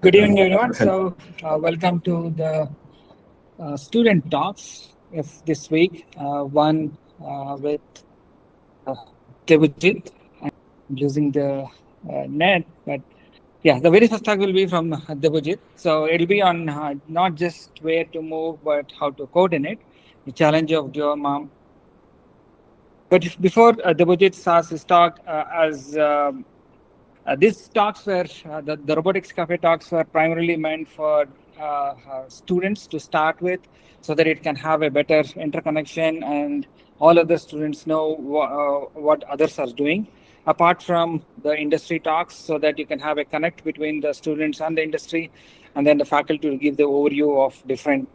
Good evening, everyone. Hello. So, welcome to the student talks of this week. One with uh, Debojit. I'm using the net, but yeah, the very first talk will be from Debojit. So, it'll be on not just where to move, but how to coordinate the challenge of dual mom. But before Debojit starts his talk, as these talks were the Robotics Cafe talks were primarily meant for students to start with, so that it can have a better interconnection and all of the students know what others are doing. Apart from the industry talks, so that you can have a connect between the students and the industry, and then the faculty will give the overview of different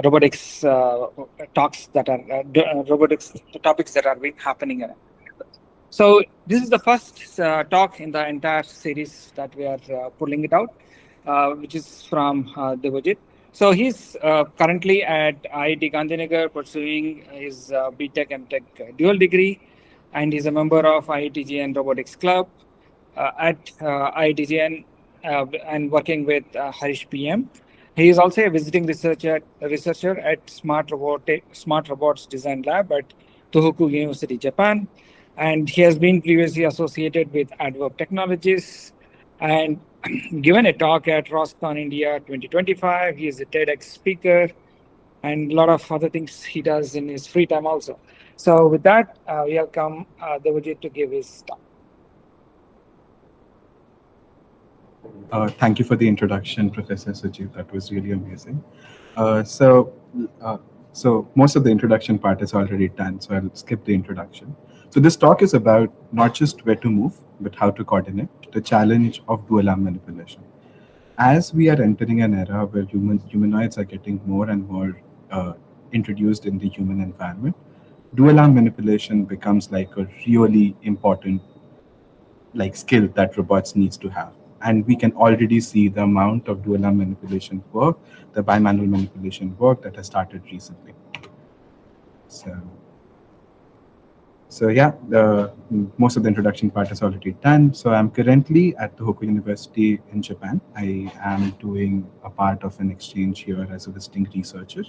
robotics talks that are robotics topics that are been happening. So this is the first talk in the entire series that we are pulling it out, which is from Debojit. So he's currently at IIT Gandhinagar pursuing his BTech and Tech dual degree, and he's a member of IITGN Robotics Club at IITGN and working with Harish PM. He is also a visiting researcher at Smart Robots Design Lab at Tohoku University, Japan, and he has been previously associated with Adverb Technologies and given a talk at Roscon India 2025. He is a TEDx speaker and a lot of other things he does in his free time also. So with that, we welcome Devajit to give his talk. Thank you for the introduction, Professor Sujeet. That was really amazing. So most of the introduction part is already done, so I'll skip the introduction. So this talk is about not just where to move, but how to coordinate the challenge of dual arm manipulation. As we are entering an era where humanoids are getting more and more introduced in the human environment, dual arm manipulation becomes like a really important skill that robots needs to have. And we can already see the amount of dual arm manipulation work, the bimanual manipulation work that has started recently. So yeah, most of the introduction part is already done. So I'm currently at Tohoku University in Japan. I am doing a part of an exchange here as a visiting researcher.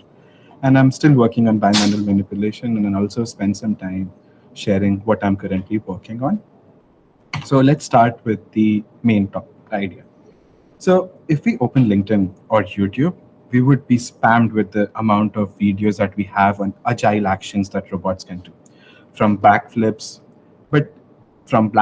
And I'm still working on bimanual manipulation, and then also spend some time sharing what I'm currently working on. So let's start with the main idea. So if we open LinkedIn or YouTube, we would be spammed with the amount of videos that we have on agile actions that robots can do, from backflips, front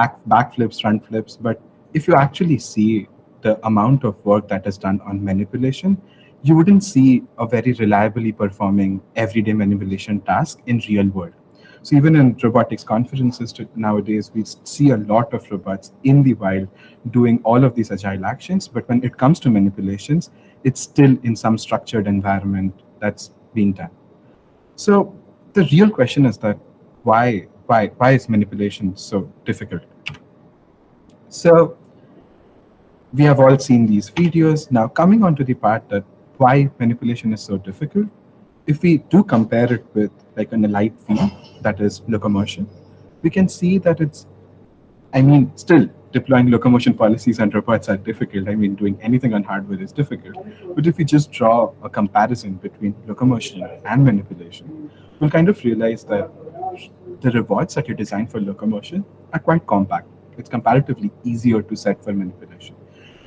flips. But if you actually see the amount of work that is done on manipulation, you wouldn't see a very reliably performing everyday manipulation task in real world. So even in robotics conferences nowadays, we see a lot of robots in the wild doing all of these agile actions. But when it comes to manipulations, it's still in some structured environment that's being done. So the real question is that why is manipulation so difficult? So we have all seen these videos. Now coming on to the part that why manipulation is so difficult, if we do compare it with like an allied field, that is locomotion, we can see that still deploying locomotion policies and robots are difficult. Doing anything on hardware is difficult. But if we just draw a comparison between locomotion and manipulation, we'll kind of realize that the robots that you design for locomotion are quite compact. It's comparatively easier to set for manipulation.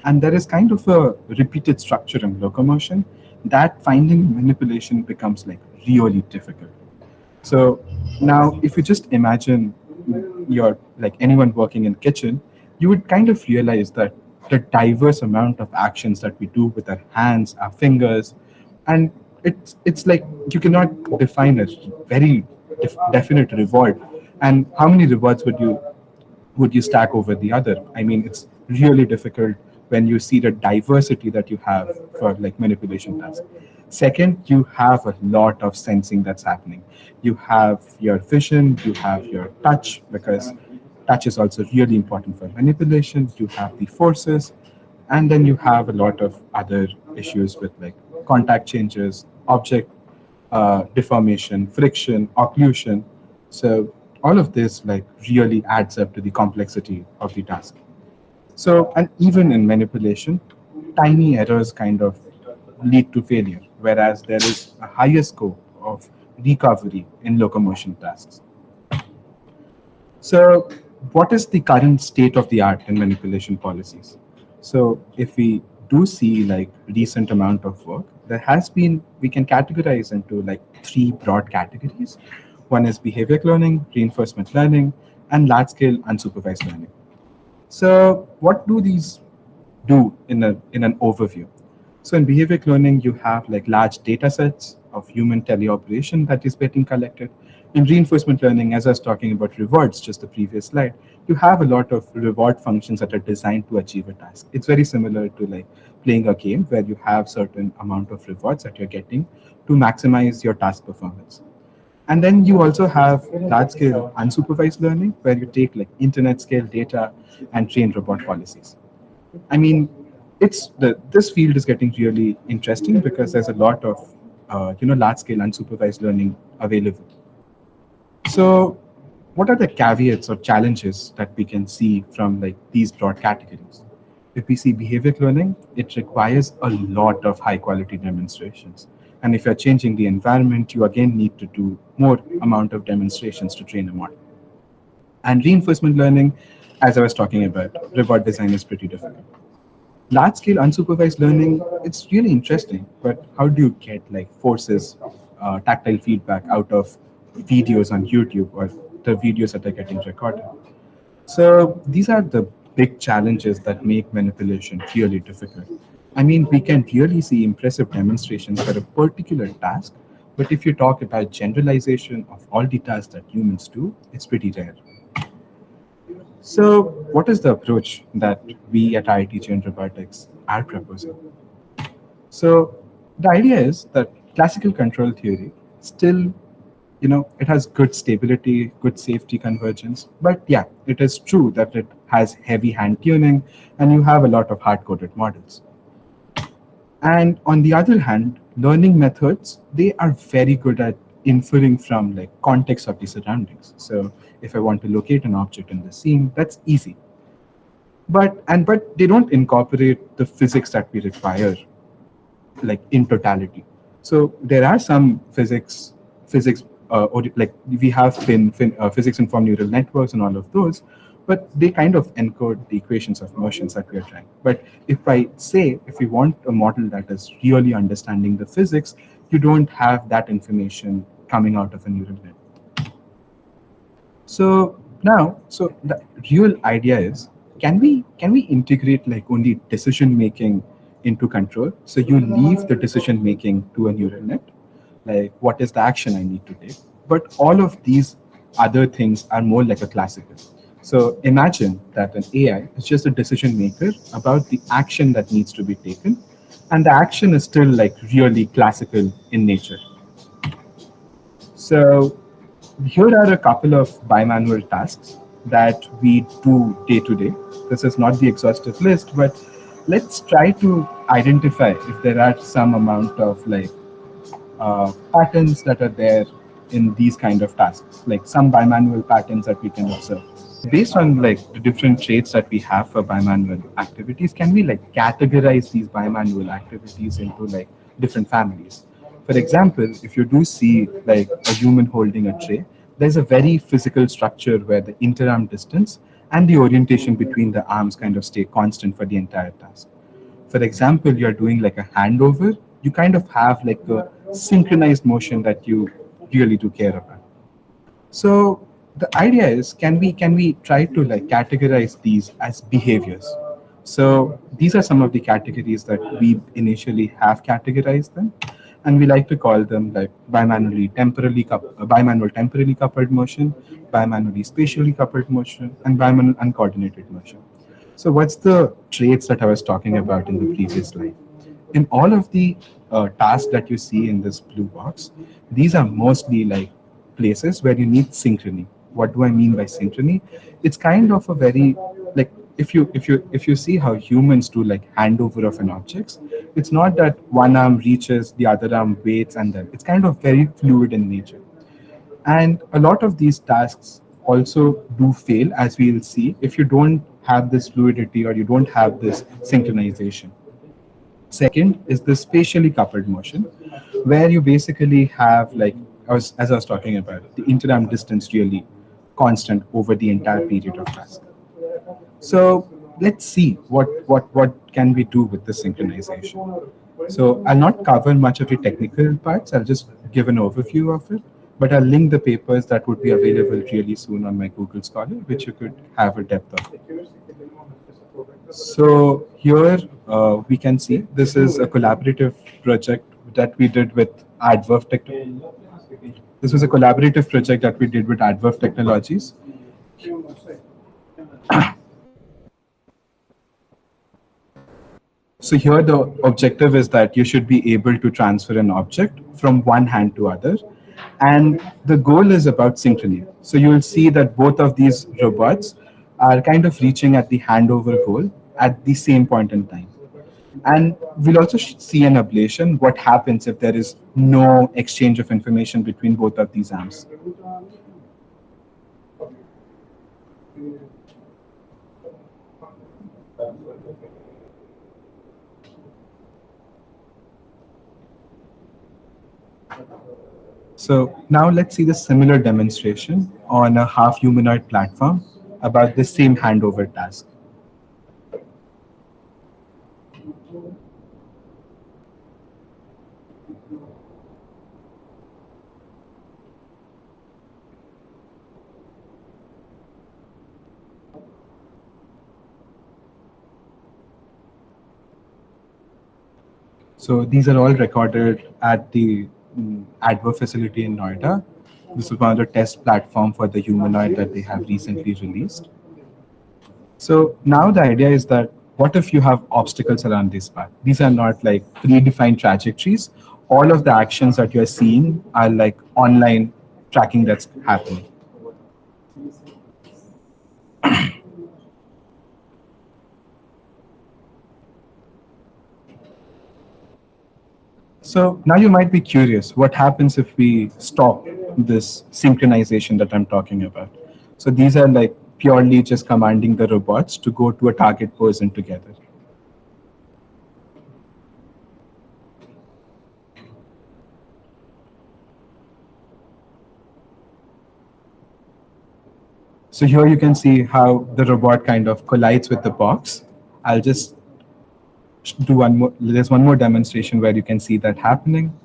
And there is kind of a repeated structure in locomotion that finding manipulation becomes like really difficult. So now if you just imagine you're like anyone working in kitchen, you would kind of realize that the diverse amount of actions that we do with our hands, our fingers, and it's like you cannot define a very definite reward. And how many rewards would you stack over the other? It's really difficult when you see the diversity that you have for like manipulation tasks. Second, you have a lot of sensing that's happening. You have your vision, you have your touch, because touch is also really important for manipulation. You have the forces, and then you have a lot of other issues with like contact changes, object deformation, friction, occlusion. So all of this like really adds up to the complexity of the task. So, and even in manipulation, tiny errors kind of lead to failure, whereas there is a higher scope of recovery in locomotion tasks. So, what is the current state of the art in manipulation policies? So, if we do see like recent amount of work, there has been, we can categorize into like three broad categories. One is behavior learning, reinforcement learning, and large scale unsupervised learning. So, what do these do in an overview? So, in behavior cloning, you have like large data sets of human teleoperation that is getting collected. In reinforcement learning, as I was talking about rewards just the previous slide, you have a lot of reward functions that are designed to achieve a task. It's very similar to like playing a game where you have certain amount of rewards that you're getting to maximize your task performance. And then you also have large scale unsupervised learning where you take like internet scale data and train robot policies. I mean, it's the this field is getting really interesting because there's a lot of large scale unsupervised learning available. So, what are the caveats or challenges that we can see from like these broad categories? If we see behavior learning, it requires a lot of high quality demonstrations. And if you're changing the environment, you again need to do more amount of demonstrations to train a model. And reinforcement learning, as I was talking about, reward design is pretty difficult. Large scale unsupervised learning, it's really interesting, but how do you get like forces, tactile feedback out of videos on YouTube or the videos that are getting recorded? So these are the big challenges that make manipulation really difficult. I mean, we can really see impressive demonstrations for a particular task, but if you talk about generalization of all the tasks that humans do, it's pretty rare. So, what is the approach that we at IIT and Robotics are proposing? So, the idea is that classical control theory still, it has good stability, good safety convergence. But yeah, it is true that it has heavy hand tuning and you have a lot of hard coded models. And on the other hand, learning methods, they are very good at inferring from like context of the surroundings. So if I want to locate an object in the scene, that's easy. But they don't incorporate the physics that we require like in totality. So there are some physics, or like we have physics informed neural networks and all of those, but they kind of encode the equations of motions that we are trying. But if we want a model that is really understanding the physics, you don't have that information coming out of a neural net. So the real idea is, can we integrate like only decision making into control? So you leave the decision making to a neural net, like what is the action I need to take? But all of these other things are more like a classical. So imagine that an AI is just a decision maker about the action that needs to be taken, and the action is still like really classical in nature. So here are a couple of bimanual tasks that we do day to day. This is not the exhaustive list, but let's try to identify if there are some amount of like patterns that are there in these kind of tasks, like some bimanual patterns that we can observe. Based on like the different traits that we have for bimanual activities, can we like categorize these bimanual activities into like different families? For example, if you do see like a human holding a tray, there's a very physical structure where the interarm distance and the orientation between the arms kind of stay constant for the entire task. For example, you're doing like a handover, you kind of have like a synchronized motion that you really do care about. So the idea is, can we try to like categorize these as behaviors? So these are some of the categories that we initially have categorized them, and we like to call them like bimanual temporally coupled motion, bimanually spatially coupled motion, and bimanual uncoordinated motion. So what's the traits that I was talking about in the previous slide? In all of the tasks that you see in this blue box, these are mostly like places where you need synchrony. What do I mean by synchrony? It's kind of a very like if you see how humans do like handover of an object, it's not that one arm reaches, the other arm waits, and then it's kind of very fluid in nature. And a lot of these tasks also do fail, as we will see, if you don't have this fluidity or you don't have this synchronization. Second is the spatially coupled motion, where you basically have, like, as I was talking about, the interarm distance really constant over the entire period of task. So let's see what can we do with the synchronization. So I'll not cover much of the technical parts. I'll just give an overview of it. But I'll link the papers that would be available really soon on my Google Scholar, which you could have a depth of. So here we can see this is a collaborative project that we did with Adverb Technologies. This was a collaborative project that we did with Adverb Technologies. So here the objective is that you should be able to transfer an object from one hand to other. And the goal is about synchrony. So you'll see that both of these robots are kind of reaching at the handover goal at the same point in time. And we'll also see an ablation, what happens if there is no exchange of information between both of these arms. So now let's see the similar demonstration on a half humanoid platform about the same handover task. So these are all recorded at the Adverb facility in Noida. This is one of the test platform for the humanoid that they have recently released. So now the idea is that what if you have obstacles around this path? These are not like predefined trajectories. All of the actions that you're seeing are like online tracking that's happening. So now you might be curious, what happens if we stop this synchronization that I'm talking about? So these are like purely just commanding the robots to go to a target person together. So here you can see how the robot kind of collides with the box. I'll just do one more. There's one more demonstration where you can see that happening.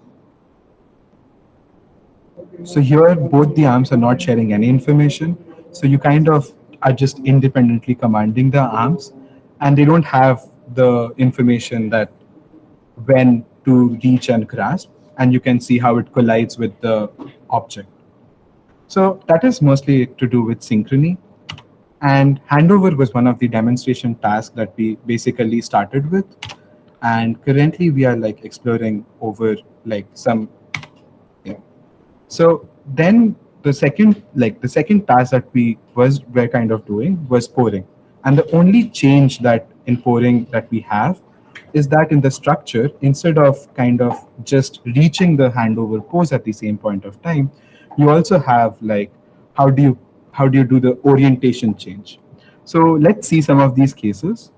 So here both the arms are not sharing any information. So you kind of are just independently commanding the arms, and they don't have the information that when to reach and grasp, and you can see how it collides with the object. So that is mostly to do with synchrony. And handover was one of the demonstration tasks that we basically started with. And currently we are like exploring over like some, yeah. So then the second task that we're kind of doing was pouring. And the only change that in pouring that we have is that in the structure, instead of kind of just reaching the handover pose at the same point of time, you also have like how do you do the orientation change. So let's see some of these cases.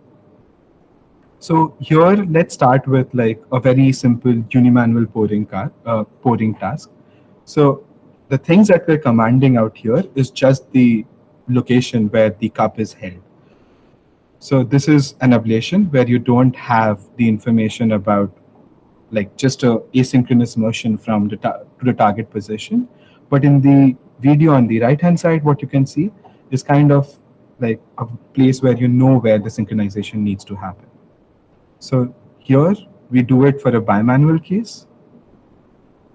So here let's start with like a very simple unimanual pouring task. So the things that we're commanding out here is just the location where the cup is held. So this is an ablation where you don't have the information about like just a asynchronous motion from the to the target position. But in the video on the right hand side, what you can see is kind of like a place where you know where the synchronization needs to happen. So here we do it for a bimanual case,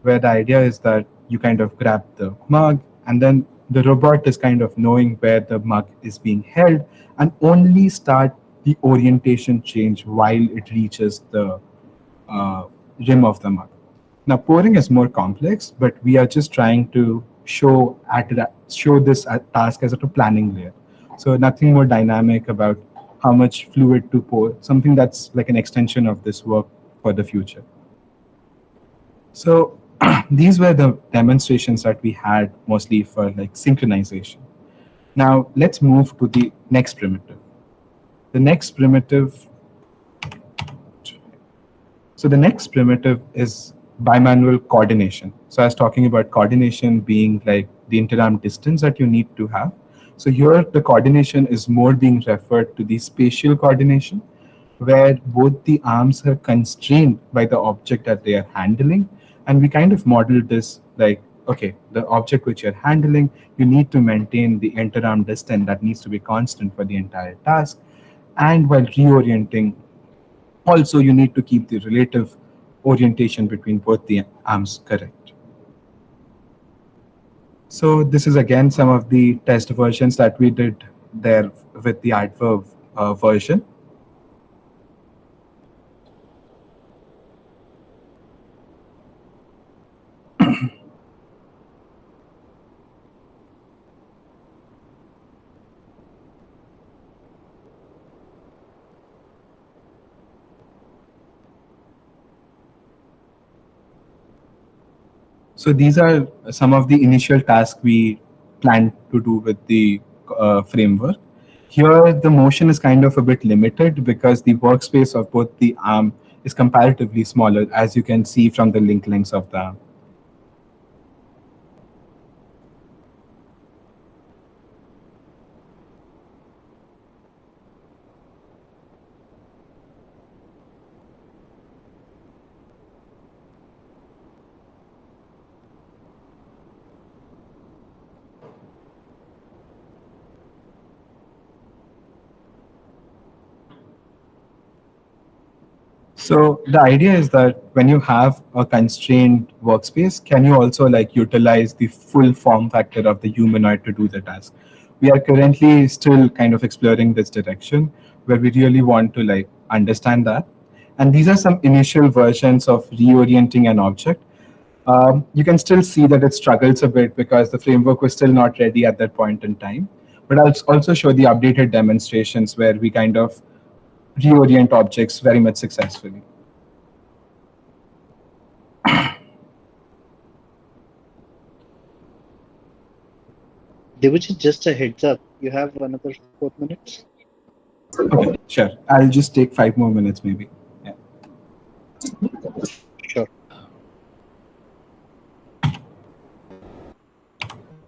where the idea is that you kind of grab the mug and then the robot is kind of knowing where the mug is being held and only start the orientation change while it reaches the rim of the mug. Now pouring is more complex, but we are just trying to show this task as a planning layer. So nothing more dynamic about how much fluid to pour, something that's like an extension of this work for the future. So these were the demonstrations that we had mostly for like synchronization. Now let's move to the next primitive. The next primitive, so the next primitive is bimanual coordination. So I was talking about coordination being like the interarm distance that you need to have. So here the coordination is more being referred to the spatial coordination, where both the arms are constrained by the object that they are handling. And we kind of modeled this like, okay, the object which you're handling, you need to maintain the interarm distance that needs to be constant for the entire task. And while reorienting, also you need to keep the relative orientation between both the arms correct. So this is again some of the test versions that we did there with the adverb version. So these are some of the initial tasks we planned to do with the framework. Here, the motion is kind of a bit limited because the workspace of both the arm is comparatively smaller, as you can see from the link lengths of the arm. So the idea is that when you have a constrained workspace, can you also like utilize the full form factor of the humanoid to do the task? We are currently still kind of exploring this direction where we really want to like understand that. And these are some initial versions of reorienting an object. You can still see that it struggles a bit because the framework was still not ready at that point in time. But I'll also show the updated demonstrations where we kind of reorient objects very much successfully. Debojit, just a heads up. You have another 4 minutes. Okay, sure. I'll just take 5 more minutes maybe. Yeah. Sure.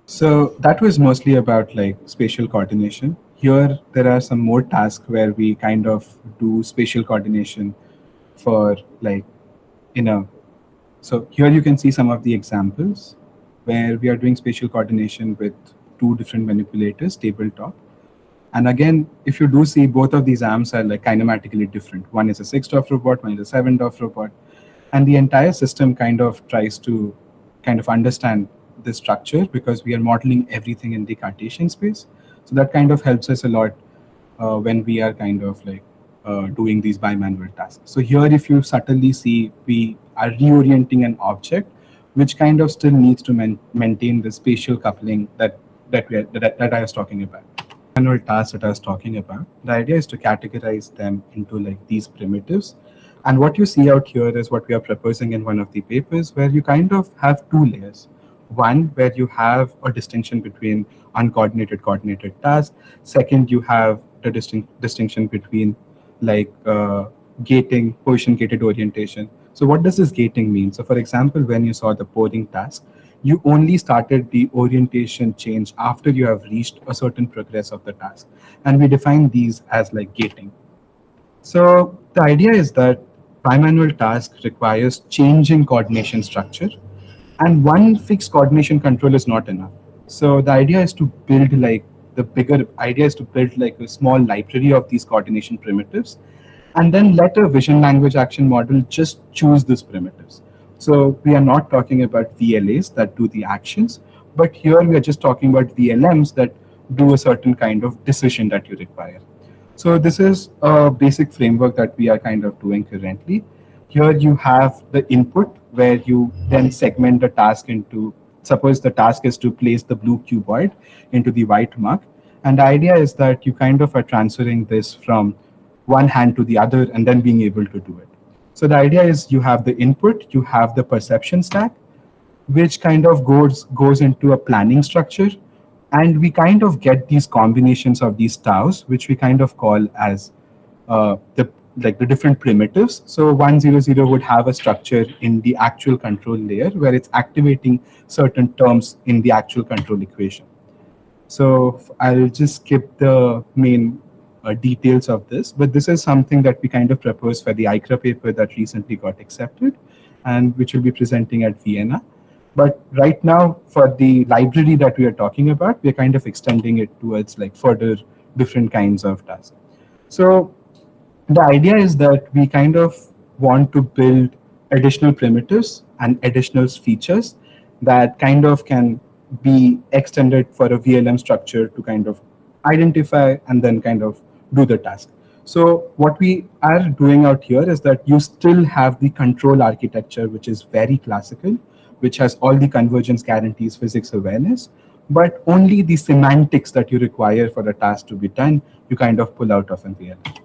So that was mostly about like spatial coordination. Here, there are some more tasks where we kind of do spatial coordination for like in a. So here you can see some of the examples where we are doing spatial coordination with two different manipulators tabletop. And again, if you do see, both of these arms are like kinematically different. One is a 6-DOF robot, one is a 7-DOF robot. And the entire system kind of tries to kind of understand the structure because we are modeling everything in the Cartesian space. So that kind of helps us a lot when we are kind of like doing these bimanual tasks. So here, if you subtly see, we are reorienting an object, which kind of still needs to maintain the spatial coupling that I was talking about. Manual tasks that I was talking about. The idea is to categorize them into like these primitives. And what you see out here is what we are proposing in one of the papers, where you kind of have two layers. One, where you have a distinction between uncoordinated, coordinated tasks. Second, you have the distinction between like gating, position gated orientation. So what does this gating mean? So for example, when you saw the pouring task, you only started the orientation change after you have reached a certain progress of the task. And we define these as like gating. So the idea is that bimanual task requires changing coordination structure, and one fixed coordination control is not enough. So the idea is to build like the bigger idea is to build like a small library of these coordination primitives, and then let a vision language action model just choose these primitives. So we are not talking about VLAs that do the actions, but here we are just talking about VLMs that do a certain kind of decision that you require. So this is a basic framework that we are kind of doing currently. Here you have the input where you then segment the task into, suppose the task is to place the blue cuboid into the white mark. And the idea is that you kind of are transferring this from one hand to the other and then being able to do it. So the idea is you have the input, you have the perception stack, which kind of goes into a planning structure. And we kind of get these combinations of these taus, which we kind of call as the like the different primitives. So 100 would have a structure in the actual control layer where it's activating certain terms in the actual control equation. So I'll just skip the main details of this, but this is something that we kind of propose for the ICRA paper that recently got accepted and which will be presenting at Vienna. But right now, for the library that we are talking about, we're kind of extending it towards like further different kinds of tasks. So the idea is that we kind of want to build additional primitives and additional features that kind of can be extended for a VLM structure to kind of identify and then kind of do the task. So what we are doing out here is that you still have the control architecture, which is very classical, which has all the convergence guarantees, physics awareness, but only the semantics that you require for the task to be done, you kind of pull out of a VLM.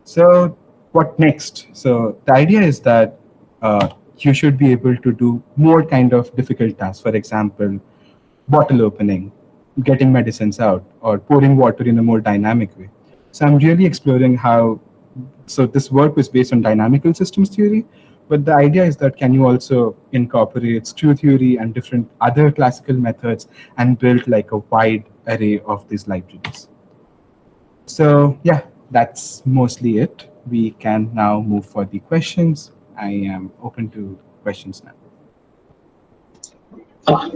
So what next? So the idea is that you should be able to do more kind of difficult tasks. For example, bottle opening, getting medicines out, or pouring water in a more dynamic way. So I'm really exploring how. So this work was based on dynamical systems theory, but the idea is that can you also incorporate screw theory and different other classical methods and build like a wide array of these libraries. So yeah, that's mostly it. We can now move for the questions. I am open to questions now.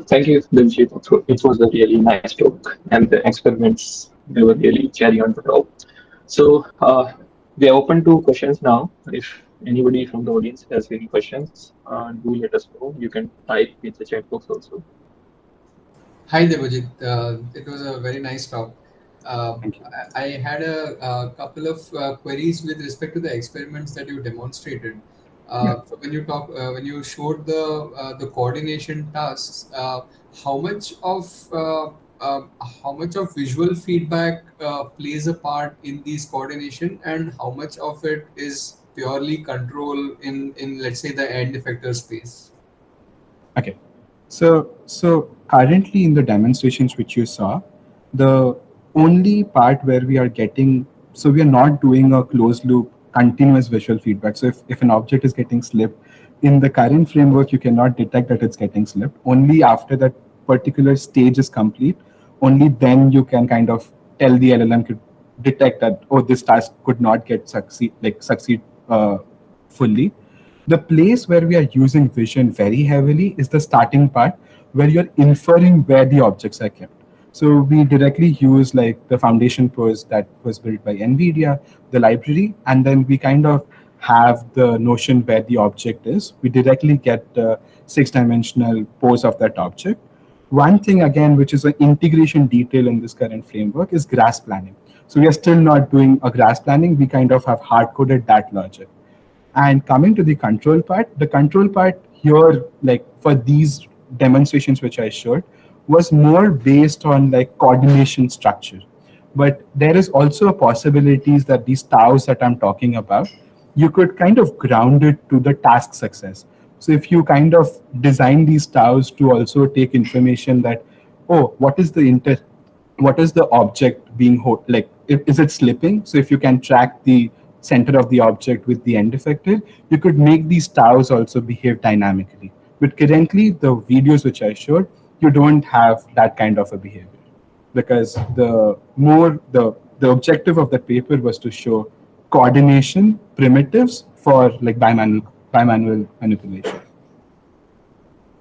Thank you, Debojit. It was a really nice talk, and the experiments they were really cherry on the top. So we are open to questions now. If anybody from the audience has any questions, do let us know. You can type in the chat box also. Hi Debojit, it was a very nice talk. Thank you. I had a couple of queries with respect to the experiments that you demonstrated. So when you showed the coordination tasks, how much of how much of visual feedback plays a part in these coordination, and how much of it is purely control in let's say the end effector space? Okay. So currently in the demonstrations which you saw, the only part where we are getting, so we are not doing a closed loop continuous visual feedback. So if an object is getting slipped, in the current framework, you cannot detect that it's getting slipped. Only after that particular stage is complete, only then you can kind of tell the LLM to detect that, oh, this task could not get succeed fully. The place where we are using vision very heavily is the starting part where you're inferring where the objects are kept. So we directly use like the foundation pose that was built by NVIDIA, the library, and then we kind of have the notion where the object is. We directly get the 6-dimensional pose of that object. One thing again, which is an integration detail in this current framework, is grass planning. So we are still not doing a grass planning. We kind of have hard-coded that logic. And coming to the control part here, like for these demonstrations which I showed, was more based on like coordination structure. But there is also a possibilities that these taus that I'm talking about, you could kind of ground it to the task success. So if you kind of design these taus to also take information that, oh, what is the object being like, is it slipping? So if you can track the center of the object with the end effector, you could make these taus also behave dynamically. But currently, the videos which I showed, you don't have that kind of a behavior, because the objective of that paper was to show coordination primitives for like bimanual manipulation.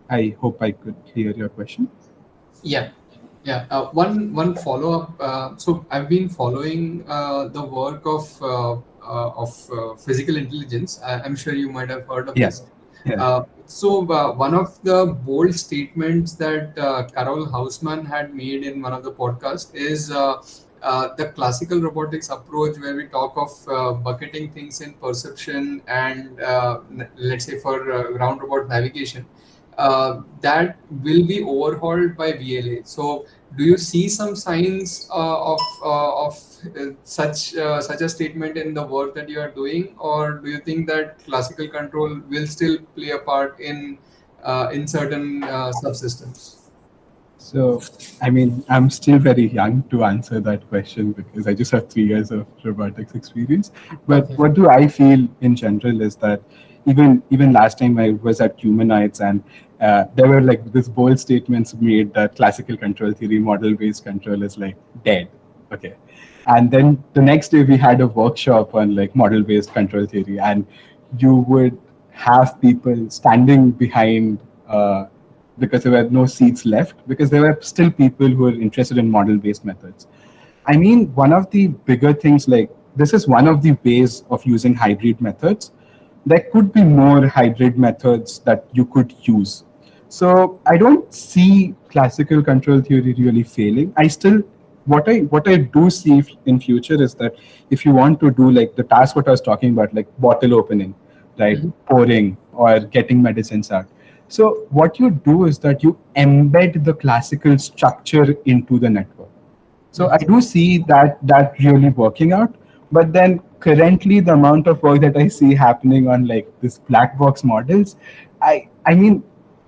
I hope I could clear your question. Yeah, yeah. One follow up. So I've been following the work of physical intelligence. I'm sure you might have heard of Yes. this. Yeah. So one of the bold statements that Carol Hausman had made in one of the podcasts is the classical robotics approach, where we talk of bucketing things in perception and let's say for ground robot navigation, that will be overhauled by VLA. So do you see some signs of such a statement in the work that you are doing, or do you think that classical control will still play a part in certain subsystems? So, I mean, I'm still very young to answer that question because I just have 3 years of robotics experience. But Okay. what do I feel in general is that even last time I was at Humanoids, and there were like this bold statements made that classical control theory, model-based control is like dead. Okay. And then the next day we had a workshop on like model-based control theory, and you would have people standing behind because there were no seats left because there were still people who were interested in model-based methods. I mean, one of the bigger things, like this is one of the ways of using hybrid methods. There could be more hybrid methods that you could use. So I don't see classical control theory really failing. I still, what I do see in future is that if you want to do like the task what I was talking about, like bottle opening, right, Mhm. pouring or getting medicines out. So what you do is that you embed the classical structure into the network. So I do see that really working out. But then currently the amount of work that I see happening on like this black box models, I mean,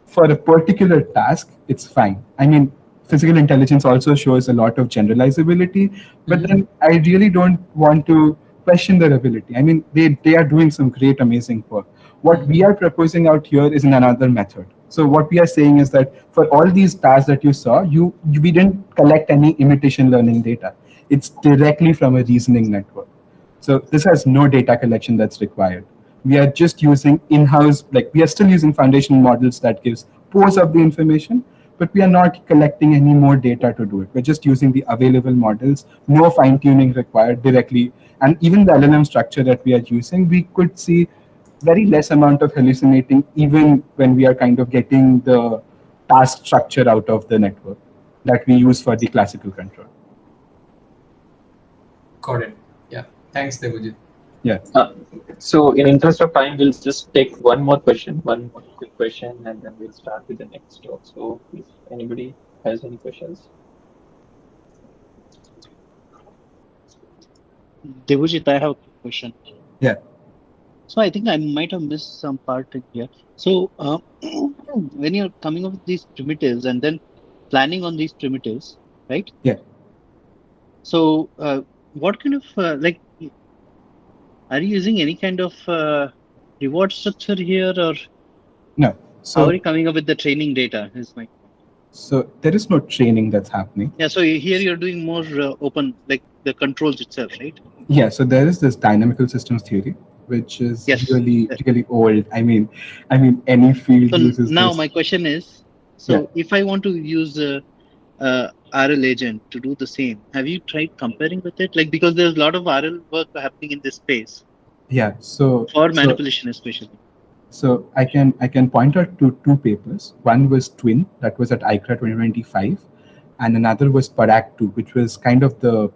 for a particular task, it's fine. I mean, physical intelligence also shows a lot of generalizability, but Mhm. then I really don't want to question their ability. I mean, they are doing some great, amazing work. What we are proposing out here is in another method. So what we are saying is that for all these tasks that you saw, we didn't collect any imitation learning data. It's directly from a reasoning network. So this has no data collection that's required. We are just using in-house, like we are still using foundational models that gives pores of the information, but we are not collecting any more data to do it. We're just using the available models, no fine-tuning required directly. And even the LLM structure that we are using, we could see very less amount of hallucinating even when we are kind of getting the task structure out of the network that we use for the classical control. Got it. Yeah. Thanks, Debojit. Yeah. So in interest of time, we'll just take one more quick question, and then we'll start with the next talk. So if anybody has any questions. Devojit, I have a quick question. Yeah. So I think I might have missed some part in here. So when you're coming up with these primitives and then planning on these primitives, right? Yeah. So what kind of like are you using any kind of reward structure here, or No. how are So you coming up with the training data? Is my there is no training that's happening. Yeah. So here you're doing more open, like the controls itself, right? Yeah. So there is this dynamical systems theory, which is Yes. really old. I mean, any field So uses now this. my question is, Yeah. so if I want to use RL agent to do the same, have you tried comparing with it? Like, because there's a lot of RL work happening in this space Yeah. So for so manipulation, especially. So I can point out to two papers. One was Twin, that was at ICRA 2025, and another was Parak 2, which was kind of the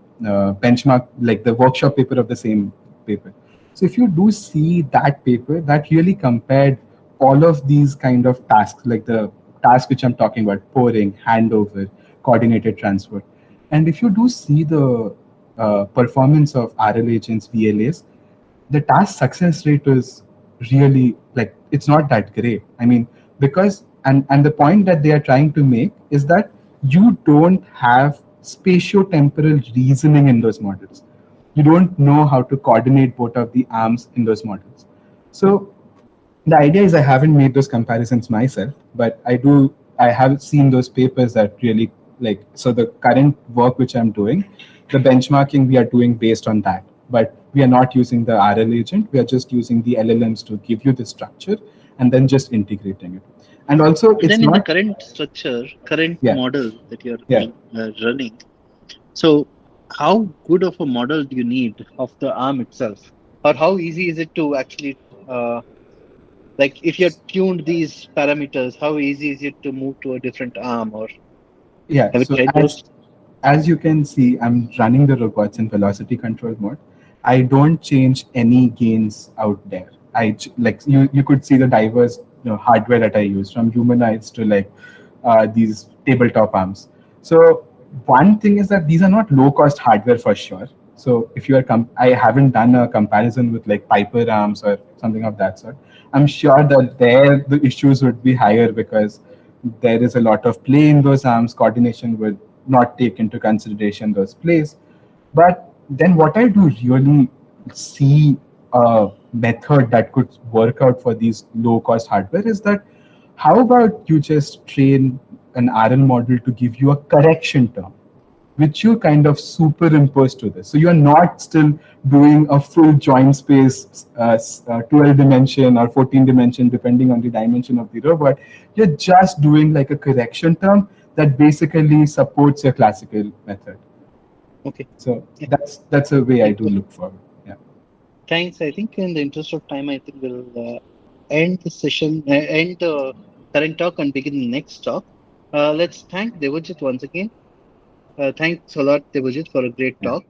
benchmark, like the workshop paper of the same paper. So if you do see that paper, that really compared all of these kind of tasks, like the task which I'm talking about, pouring, handover, coordinated transfer. And if you do see the performance of RL agents, VLAs, the task success rate is really like it's not that great. I mean, because and the point that they are trying to make is that you don't have spatio-temporal reasoning in those models. You don't know how to coordinate both of the arms in those models. So the idea is I haven't made those comparisons myself, but I have seen those papers that really like, so the current work which I'm doing, the benchmarking we are doing based on that. But we are not using the RL agent, we are just using the LLMs to give you the structure and then just integrating it. And also And it's then in the not. current structure, current Yeah. model that you're Yeah. running, so how good of a model do you need of the arm itself? Or how easy is it to actually, like if you're tuned these parameters, how easy is it to move to a different arm? Or Yeah. have you So tried those? as you can see, I'm running the robots in velocity control mode. I don't change any gains out there. Like you could see the diverse hardware that I use, from humanoids to like these tabletop arms. So one thing is that these are not low cost hardware for sure. So if you are, I haven't done a comparison with like Piper arms or something of that sort. I'm sure that there the issues would be higher because there is a lot of play in those arms. Coordination would not take into consideration those plays. But then what I do really see a method that could work out for these low cost hardware is that how about you just train an RL model to give you a correction term, which you kind of superimpose to this. So you're not still doing a full joint space, 12 dimension or 14 dimension, depending on the dimension of the robot. You're just doing like a correction term that basically supports your classical method. Okay. So Yeah. that's a way I Thank do you. look forward. Yeah. Thanks. I think in the interest of time, I think we'll end the session, end the current talk and begin the next talk. Let's thank Debojit once again. Thanks a lot, Debojit, for a great Yeah. talk.